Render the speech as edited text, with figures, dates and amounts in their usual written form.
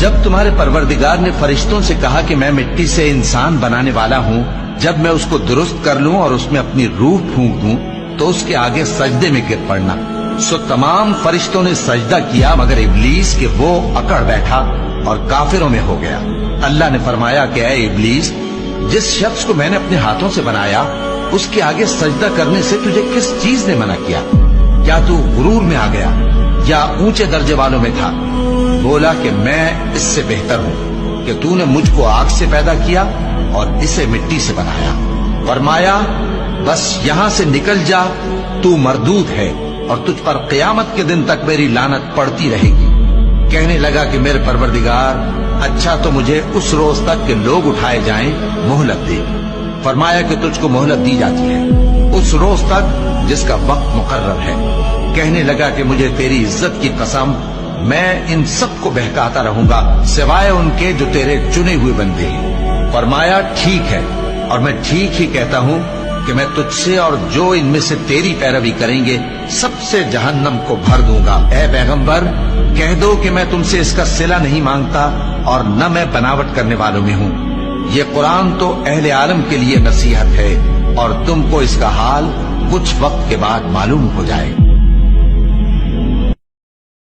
جب تمہارے پروردگار نے فرشتوں سے کہا کہ میں مٹی سے انسان بنانے والا ہوں، جب میں اس کو درست کر لوں اور اس میں اپنی روح پھونک دوں تو اس کے آگے سجدے میں گر پڑنا۔ سو تمام فرشتوں نے سجدہ کیا مگر ابلیس کہ وہ اکڑ بیٹھا اور کافروں میں ہو گیا۔ اللہ نے فرمایا کہ اے ابلیس، جس شخص کو میں نے اپنے ہاتھوں سے بنایا اس کے آگے سجدہ کرنے سے تجھے کس چیز نے منع کیا؟ کیا تو غرور میں آ گیا یا اونچے درجے والوں میں تھا؟ بولا کہ میں اس سے بہتر ہوں کہ تو نے مجھ کو آگ سے پیدا کیا اور اسے مٹی سے بنایا۔ فرمایا بس یہاں سے نکل جا، تو مردود ہے اور تجھ پر قیامت کے دن تک میری لعنت پڑتی رہے گی۔ کہنے لگا کہ میرے پروردگار، اچھا تو مجھے اس روز تک کہ لوگ اٹھائے جائیں مہلت دے۔ فرمایا کہ تجھ کو مہلت دی جاتی ہے اس روز تک جس کا وقت مقرر ہے۔ کہنے لگا کہ مجھے تیری عزت کی قسم، میں ان سب کو بہکاتا رہوں گا سوائے ان کے جو تیرے چنے ہوئے بندے ہیں۔ فرمایا ٹھیک ہے، اور میں ٹھیک ہی کہتا ہوں کہ میں تجھ سے اور جو ان میں سے تیری پیروی کریں گے سب سے جہنم کو بھر دوں گا۔ اے پیغمبر، کہہ دو کہ میں تم سے اس کا صلہ نہیں مانگتا اور نہ میں بناوٹ کرنے والوں میں ہوں۔ یہ قرآن تو اہل عالم کے لیے نصیحت ہے اور تم کو اس کا حال کچھ وقت کے بعد معلوم ہو جائے۔